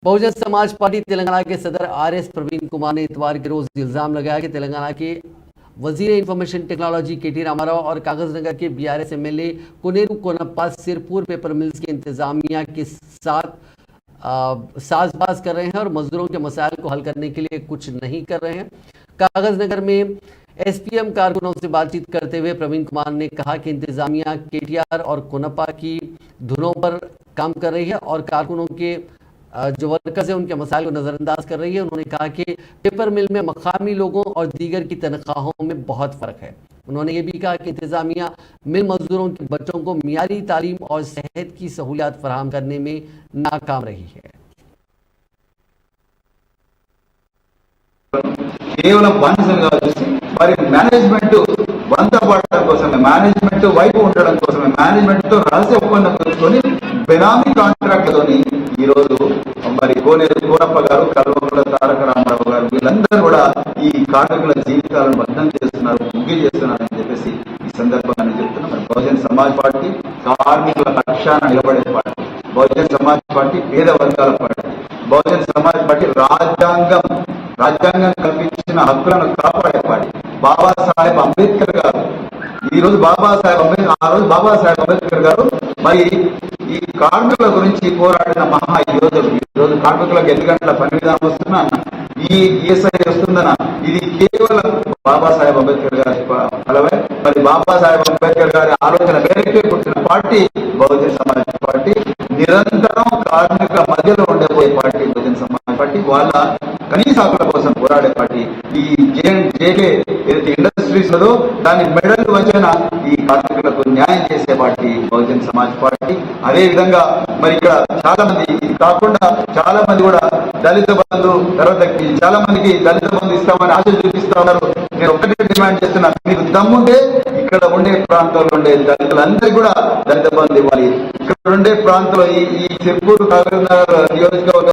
Bahujan Samaj party Telangana के सदर RS Praveen Kumar ने इतवार के रोज इल्जाम लगाया कि तेलंगाना के वजीर इंफॉर्मेशन टेक्नोलॉजी केटी रामाराव और कागज नगर के BRS MLA Koneru Konappa Sirpur paper mills के इंतजामिया के साथ साजबाज कर रहे हैं और मजदूरों के मसाइल को हल करने के लिए कुछ नहीं कर रहे हैं। कागज नगर में एसपीएम कारकुनों से बातचीत करते हुए प्रवीण कुमार ने कहा कि इंतजामिया केटीआर और कोनप्पा की धुनों पर काम कर रही है और कारकुनों के जो वर्कर्स है उनके मसाइल को नज़रअंदाज कर रही है। उन्होंने कहा कि पेपर मिल में मकामी लोगों और दीगर की तनख्वाहों में बहुत फ़र्क है। उन्होंने ये भी कहा कि इंतजामिया मिल मजदूरों के बच्चों को मियारी तालीम और सेहत की सहूलियात फराहम करने में नाकाम रही है। కేవలం బానిసలుగా చూసి మరి మేనేజ్మెంట్ వంద పడడం కోసమే, మేనేజ్మెంట్ వైపు ఉండడం కోసమే, మేనేజ్మెంట్ తో రహస్య ఒప్పందం పెట్టుకొని బెనామీ కాంట్రాక్ట్తోని ఈ రోజు మరి కోనేరు కోనప్ప గారు, కల్వకుంట్ల తారక రామారావు గారు వీళ్ళందరూ కూడా ఈ కార్మికుల జీవితాలను బద్దం చేస్తున్నారు, ముగ్గి చేస్తున్నారు అని చెప్పేసి ఈ సందర్భంగా నేను చెప్తున్నా. మరి బహుజన్ సమాజ్ పార్టీ కార్మికుల పక్షాన నిలబడే పార్టీ, బహుజన్ సమాజ్ పార్టీ పేద వర్గాల పార్టీ, బహుజన్ సమాజ్ పార్టీ రాజ్యాంగం కల్పించిన హక్కులను కాపాడే పార్టీ. బాబాసాహెబ్ అంబేద్కర్ గారు ఈ రోజు బాబాసాహెబ్ అంబేద్కర్ గారు మరి ఈ కార్మికుల గురించి పోరాడిన మహా యోధుడు. ఈ రోజు కార్మికులకు 8 గంటల పని విధానం వస్తున్నా, ఈ ఈఎస్ఐ వస్తుందనా, ఇది కేవలం బాబాసాహెబ్ అంబేద్కర్ గారి ఫలమే. మరి బాబాసాహెబ్ అంబేద్కర్ గారి ఆలోచన మేరకే పుట్టిన పార్టీ బహుజన్ సమాజ్ పార్టీ. నిరంతరం కార్మికుల మధ్యలో ఉండబోయే పార్టీ బహుజన్ సమాజ్ పార్టీ. వాళ్ళ కనీస హక్కుల కోసం పోరాడే పార్టీ. ఈ జేకే ఏదైతే ఇండస్ట్రీస్ లో దాని మెడల్ వచ్చిన ఈ కార్మికులకు న్యాయం చేసే పార్టీ బహుజన్ సమాజ్ పార్టీ. అదే విధంగా మరి ఇక్కడ చాలా మంది, ఇది కాకుండా చాలా మంది కూడా దళిత బంధు, తర్వాత చాలా మందికి దళిత బంధు ఇస్తామని ఆశ చూపిస్తా ఉన్నారు. నేను ఒకటే డిమాండ్ చేస్తున్నా, మీకు దమ్ముంటే ఇక్కడ ఉండే ప్రాంతంలో ఉండే దళితులందరికీ కూడా దళిత బంధు ఇవ్వాలి. ఇక్కడ ఉండే ప్రాంతంలో ఈ సిర్పూర్ కాగజ్ నగర్ నియోజకవర్గం